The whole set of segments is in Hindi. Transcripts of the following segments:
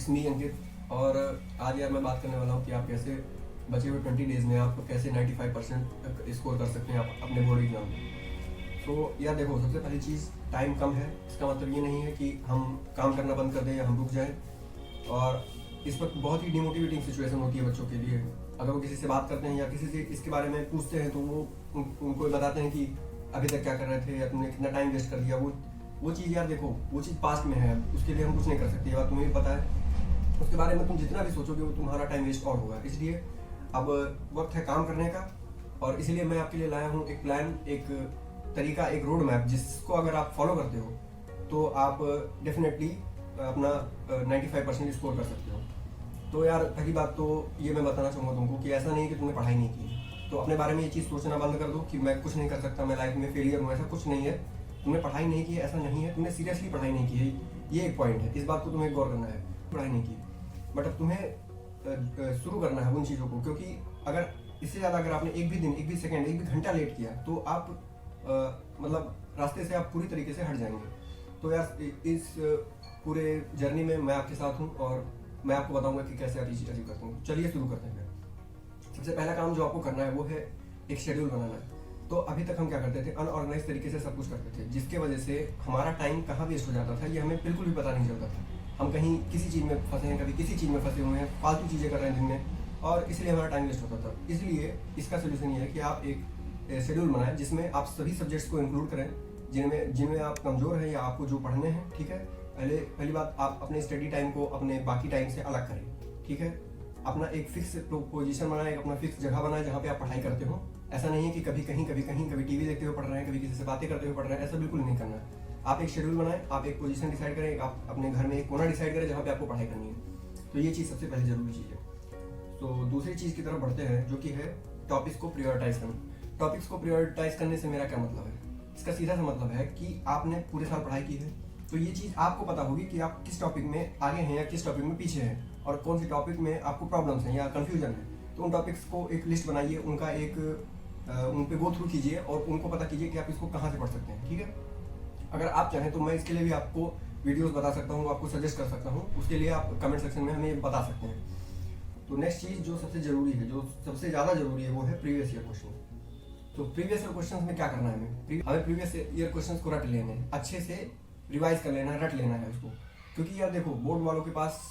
इट्स मी अंकित। और आज यार मैं बात करने वाला हूँ कि आप कैसे बचे हुए 20 डेज़ में आप कैसे 95% स्कोर कर सकते हैं आप अपने बोर्ड एग्जाम में। तो यार देखो, सबसे पहली चीज़, टाइम कम है, इसका मतलब ये नहीं है कि हम काम करना बंद कर दें या हम रुक जाएं। और इस वक्त बहुत ही डिमोटिवेटिंग सिचुएशन होती है बच्चों के लिए। अगर वो किसी से बात करते हैं या किसी से इसके बारे में पूछते हैं तो वो उनको बताते हैं कि अभी तक क्या कर रहे थे या तुमने कितना टाइम वेस्ट कर दिया। वो चीज़ यार देखो, वो चीज़ पास्ट में है, उसके लिए हम कुछ नहीं कर सकते, ये बात तुम्हें भी पता है। उसके बारे में तुम जितना भी सोचोगे वो तुम्हारा टाइम वेस्ट और होगा। इसलिए अब वक्त है काम करने का। और इसलिए मैं आपके लिए लाया हूँ एक प्लान, एक तरीका, एक रोड मैप, जिसको अगर आप फॉलो करते हो तो आप डेफिनेटली अपना 95% स्कोर कर सकते हो। तो यार पहली बात तो ये मैं बताना चाहूँगा तुमको कि ऐसा नहीं है कि तुमने पढ़ाई नहीं की, तो अपने बारे में ये चीज़ सोचना बंद कर दो कि मैं कुछ नहीं कर सकता, मैं लाइफ में फेलियर हूँ। ऐसा कुछ नहीं है। तुमने पढ़ाई नहीं की, ऐसा नहीं है। तुमने सीरियसली पढ़ाई नहीं की है, ये एक पॉइंट है, इस बात को तुम्हें गौर करना है। पढ़ाई नहीं की, बट अब तुम्हें शुरू करना है उन चीज़ों को, क्योंकि अगर इससे ज़्यादा अगर आपने एक भी दिन, एक भी सेकेंड, एक भी घंटा लेट किया तो आप मतलब रास्ते से आप पूरी तरीके से हट जाएंगे। तो यार इस पूरे जर्नी में मैं आपके साथ हूँ और मैं आपको बताऊंगा कि कैसे आप ये चीज़ अचीव करते हैं। चलिए शुरू करते हैं। सबसे पहला काम जो आपको करना है वो है एक शेड्यूल बनाना है। तो अभी तक हम क्या करते थे, अनऑर्गेनाइज तरीके से सब कुछ करते थे, जिसके वजह से हमारा टाइम कहाँ वेस्ट हो जाता था ये हमें बिल्कुल भी पता नहीं चलता था। हम कहीं किसी चीज़ में फंसे हैं, कभी किसी चीज़ में फंसे हुए हैं, फालतू चीज़ें कर रहे हैं दिन में, और इसलिए हमारा टाइम वेस्ट होता था। इसलिए इसका सोल्यूशन ये है कि आप एक शेड्यूल बनाएं जिसमें आप सभी सब्जेक्ट्स को इंक्लूड करें जिनमें आप कमज़ोर हैं या आपको जो पढ़ने हैं। ठीक है, पहली बात, आप अपने स्टडी टाइम को अपने बाकी टाइम से अलग करें। ठीक है, अपना एक फिक्स पोजीशन बनाएं, अपना फिक्स जगह बनाएं जहाँ पे आप पढ़ाई करते हो। ऐसा नहीं है कि कभी कहीं कभी टीवी देखते हुए पढ़ रहे हैं, कभी किसी से बातें करते हुए पढ़ रहे हैं, ऐसा बिल्कुल नहीं करना है। आप एक शेड्यूल बनाएं, आप एक पोजीशन डिसाइड करें, आप अपने घर में एक कोना डिसाइड करें जहाँ पे आपको पढ़ाई करनी है। तो ये चीज़ सबसे पहले जरूरी चीज़ है। तो दूसरी चीज़ की तरफ बढ़ते हैं, जो कि है टॉपिक्स को प्रायोरिटाइज करना। टॉपिक्स को प्रायोरिटाइज करने से मेरा क्या मतलब है? इसका सीधा सा मतलब है कि आपने पूरे साल पढ़ाई की है, तो ये चीज़ आपको पता होगी कि आप किस टॉपिक में आगे हैं या किस टॉपिक में पीछे हैं, और कौन सी टॉपिक में आपको प्रॉब्लम्स हैं या कन्फ्यूजन है। तो उन टॉपिक्स को एक लिस्ट बनाइए, उनका एक उन पे गो थ्रू कीजिए और उनको पता कीजिए कि आप इसको कहाँ से पढ़ सकते हैं। ठीक है, अगर आप चाहें तो मैं इसके लिए भी आपको वीडियोस बता सकता हूँ, आपको सजेस्ट कर सकता हूँ, उसके लिए आप कमेंट सेक्शन में हमें बता सकते हैं। तो नेक्स्ट चीज़ जो सबसे ज़रूरी है, जो सबसे ज़्यादा ज़रूरी है, वो है प्रीवियस ईयर क्वेश्चन। तो प्रीवियस ईयर क्वेश्चन में क्या करना है? हमें प्रीवियस ईयर क्वेश्चन को रट लेने हैं, अच्छे से रिवाइज कर लेना है, रट लेना है उसको। क्योंकि यार देखो, बोर्ड वालों के पास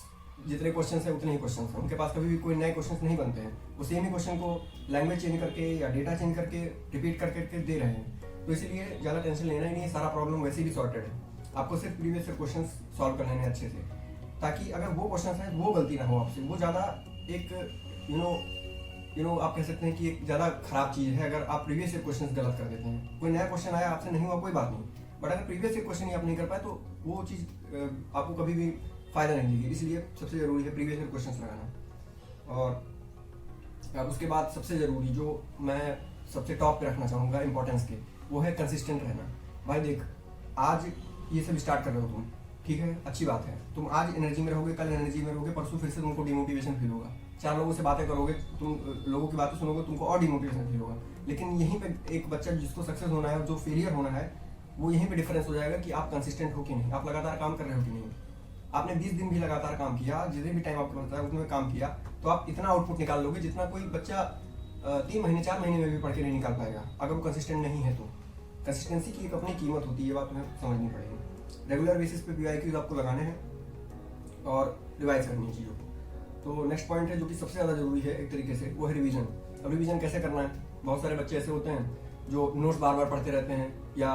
जितने क्वेश्चन हैं उतने ही क्वेश्चन हैं, उनके पास कभी भी कोई नए क्वेश्चन नहीं बनते हैं। वो सेम ही क्वेश्चन को लैंग्वेज चेंज करके या डेटा चेंज करके रिपीट करके दे रहे हैं। तो इसलिए ज़्यादा टेंशन लेना ही नहीं है, सारा प्रॉब्लम वैसे भी सॉर्टेड है। आपको सिर्फ प्रीवियस ईयर क्वेश्चन सॉल्व कर लेने हैं अच्छे से, ताकि अगर वो क्वेश्चन है वो गलती ना हो आपसे। वो ज़्यादा एक यू नो आप कह सकते हैं कि एक ज़्यादा खराब चीज़ है अगर आप प्रीवियस ईयर क्वेश्चन गलत कर देते हैं। कोई नया क्वेश्चन आया, आपसे नहीं हुआ, कोई बात नहीं, बट अगर प्रीवियस ईयर क्वेश्चन ही आप नहीं कर पाए तो वो चीज़ आपको कभी भी फ़ायदा नहीं देगी। इसलिए सबसे ज़रूरी है प्रीवियस ईयर क्वेश्चन लगाना। और अब उसके बाद सबसे ज़रूरी, जो मैं सबसे टॉप पे रखना चाहूँगा इंपॉर्टेंस के, वो है कंसिस्टेंट रहना। भाई देख, आज ये सब स्टार्ट कर रहे हो तुम, ठीक है, अच्छी बात है। तुम आज एनर्जी में रहोगे, कल एनर्जी में रहोगे, परसों फिर से तुमको डिमोटिवेशन फील होगा। 4 लोगों से बातें करोगे, तुम लोगों की बातें सुनोगे, तुमको और डिमोटिवेशन फील होगा। लेकिन यहीं पे एक बच्चा जिसको सक्सेस होना है और जो फेलियर होना है, वो यहीं पे डिफरेंस हो जाएगा कि आप कंसिस्टेंट हो कि नहीं, आप लगातार काम कर रहे हो कि नहीं। आपने 20 दिन भी लगातार काम किया, जितने भी टाइम आपको लगता है उसमें काम किया, तो आप इतना आउटपुट निकाल लोगे जितना कोई बच्चा 3 महीने 4 महीने में भी पढ़ के नहीं निकाल पाएगा, अगर वो कंसिस्टेंट नहीं है तो। कंसिस्टेंसी की एक अपनी कीमत होती है, ये बात तुम्हें समझनी पड़ेगी। रेगुलर बेसिस पे PYQs आपको लगाने हैं और रिवाइज करनी है चीज़ों को। तो नेक्स्ट पॉइंट है जो कि सबसे ज़्यादा जरूरी है एक तरीके से, वो है रिवीजन। अब रिवीजन कैसे करना है? बहुत सारे बच्चे ऐसे होते हैं जो नोट्स बार बार पढ़ते रहते हैं, या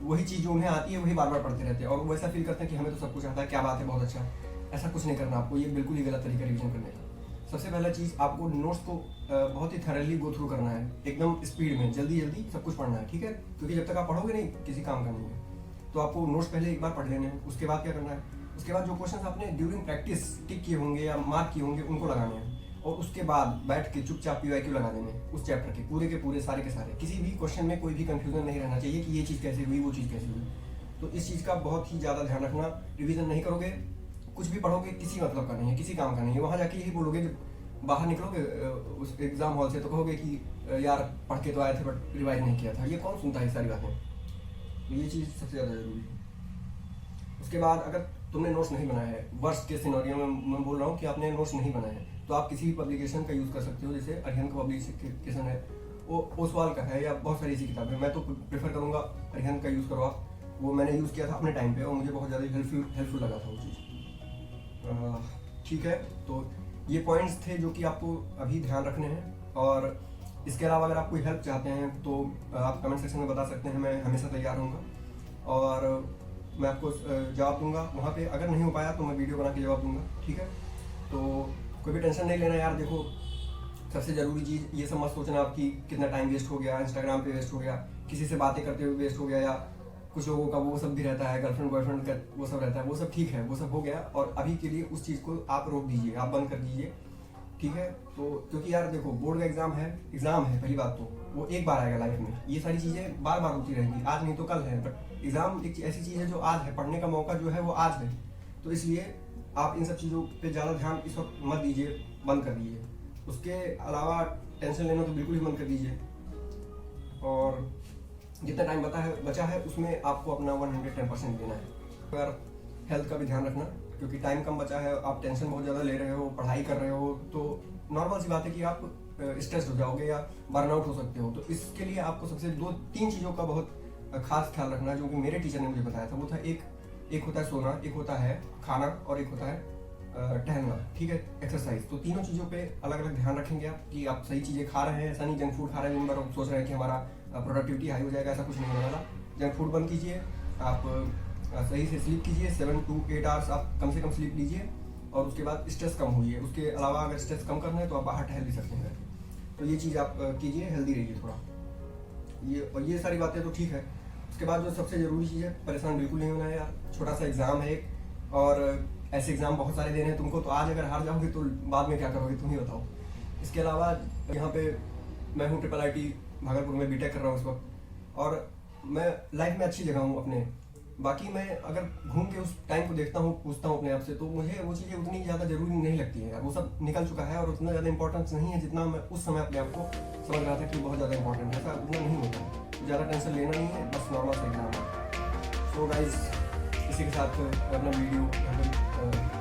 वही चीज़ जो उन्हें आती है वही बार बार पढ़ते रहते हैं, और वो ऐसा फील करते हैं कि हमें तो सब कुछ आता है, क्या बात है, बहुत अच्छा। ऐसा कुछ नहीं करना आपको, ये बिल्कुल ही गलत तरीका रिवीजन करने का। सबसे पहला चीज़, आपको नोट्स को बहुत ही थरली गो थ्रू करना है, एकदम स्पीड में, जल्दी जल्दी सब कुछ पढ़ना है। ठीक है, क्योंकि जब तक आप पढ़ोगे नहीं, किसी काम का नहीं है। तो आपको नोट्स पहले एक बार पढ़ लेने हैं। उसके बाद क्या करना है? उसके बाद जो क्वेश्चन आपने ड्यूरिंग प्रैक्टिस टिक किए होंगे या मार्क किए होंगे, उनको लगाने हैं, और उसके बाद बैठ के चुपचाप PYQ लगा देने उस चैप्टर के पूरे सारे के सारे। किसी भी क्वेश्चन में कोई भी कंफ्यूजन नहीं रहना चाहिए कि ये चीज़ कैसे हुई, वो चीज़ कैसे हुई। तो इस चीज़ का बहुत ही ज़्यादा ध्यान रखना। रिवीजन नहीं करोगे, कुछ भी पढ़ोगे, किसी मतलब का नहीं है, किसी काम का नहीं है। वहाँ जाके यही बोलोगे, जब बाहर निकलोगे उस एग्जाम हॉल से, तो कहोगे कि यार पढ़ के तो आए थे बट रिवाइज नहीं किया था। ये कौन सुनता है ये सारी बातें? तो ये चीज़ सबसे ज़्यादा जरूरी है। उसके बाद अगर तुमने नोट्स नहीं बनाया है, वर्स्ट केस सिनेरियो में मैं बोल रहा हूँ कि आपने नोट्स नहीं बनाए हैं, तो आप किसी भी पब्लिकेशन का यूज़ कर सकते हो। जैसे अरिहंत का पब्लिकेशन है, वो ओसवाल का है, या बहुत सारी ऐसी किताबें। मैं तो प्रेफर करूँगा अरिहंत का यूज़ करो आप। वो मैंने यूज़ किया था अपने टाइम पे और मुझे बहुत ज़्यादा हेल्पफुल लगा था वो चीज़। ठीक है, तो ये पॉइंट्स थे जो कि आपको अभी ध्यान रखने हैं। और इसके अलावा अगर आप कोई हेल्प चाहते हैं तो आप कमेंट सेक्शन में बता सकते हैं, मैं हमेशा तैयार रहूँगा और मैं आपको जवाब दूंगा वहाँ पे। अगर नहीं हो पाया तो मैं वीडियो बना के जवाब दूंगा, ठीक है। तो कोई भी टेंशन नहीं लेना यार। देखो, सबसे ज़रूरी चीज़ ये सब मत सोचना आप कि कितना टाइम वेस्ट हो गया, इंस्टाग्राम पे वेस्ट हो गया, किसी से बातें करते हुए वेस्ट हो गया, या कुछ लोगों का वो सब भी रहता है, गर्लफ्रेंड बॉयफ्रेंड का वो सब रहता है, वो सब ठीक है, वो सब हो गया। और अभी के लिए उस चीज़ को आप रोक दीजिए, आप बंद कर दीजिए, ठीक है। तो क्योंकि यार देखो, बोर्ड का एग्ज़ाम है पहली बात तो वो एक बार आएगा लाइफ में, ये सारी चीज़ें बार बार होती रहेंगी, आज नहीं तो कल है। बट एग्ज़ाम एक ऐसी चीज़ है जो आज है, पढ़ने का मौका जो है वो आज है। तो इसलिए आप इन सब चीज़ों पे ज़्यादा ध्यान इस वक्त मत दीजिए, बंद कर दीजिए। उसके अलावा टेंशन लेना तो बिल्कुल ही बंद कर दीजिए। और जितना टाइम बचा है उसमें आपको अपना 110% देना है। अगर हेल्थ का भी ध्यान रखना, क्योंकि टाइम कम बचा है, आप टेंशन बहुत ज़्यादा ले रहे हो, पढ़ाई कर रहे हो, तो नॉर्मल सी बात है कि आप स्ट्रेस हो जाओगे या बर्नआउट हो सकते हो। तो इसके लिए आपको सबसे 2-3 चीज़ों का बहुत खास ख्याल रखना है, जो कि मेरे टीचर ने मुझे बताया था। वो था एक होता है सोना, एक होता है खाना, और एक होता है टहलना, ठीक है, एक्सरसाइज। तो तीनों चीज़ों पे अलग अलग ध्यान रखेंगे आप कि आप सही चीज़ें खा रहे हैं। ऐसा नहीं जंक फूड खा रहे हैं दिन भर और सोच रहे हैं कि हमारा प्रोडक्टिविटी हाई हो जाएगा, ऐसा कुछ नहीं होने वाला। जंक फूड बंद कीजिए, आप सही से स्लीप कीजिए, 7 to 8 आवर्स आप कम से कम स्लीप लीजिए, और उसके बाद स्ट्रेस कम होइए। उसके अलावा अगर स्ट्रेस कम करना है तो आप बाहर टहल भी सकते हैं। तो ये चीज़ आप कीजिए, हेल्दी रहिए थोड़ा। ये सारी बातें तो ठीक है। उसके बाद जो सबसे ज़रूरी चीज़ है, परेशान बिल्कुल नहीं होना है यार। छोटा सा एग्ज़ाम है एक, और ऐसे एग्ज़ाम बहुत सारे देने हैं तुमको, तो आज अगर हार जाओगे तो बाद में क्या करोगे तुम ही बताओ। इसके अलावा यहाँ पे मैं हूँ IIIT भागलपुर में बीटेक कर रहा हूँ इस वक्त, और मैं लाइफ में अच्छी जगह हूँ अपने। बाकी मैं अगर घूम के उस टाइम को देखता हूँ, पूछता हूँ अपने आप से, तो मुझे वो चीज़ें उतनी ज़्यादा ज़रूरी नहीं लगती हैं यार। वो सब निकल चुका है और उतना ज़्यादा इंपॉर्टेंस नहीं है जितना मैं उस समय अपने आप को समझ रहा था कि बहुत ज़्यादा इंपॉर्टेंट है। ऐसा उतना नहीं होता, ज़्यादा टेंशन लेना नहीं है, बस नॉर्मल सा एग्जाम है। सो गाइज, इसी के साथ अपना वीडियो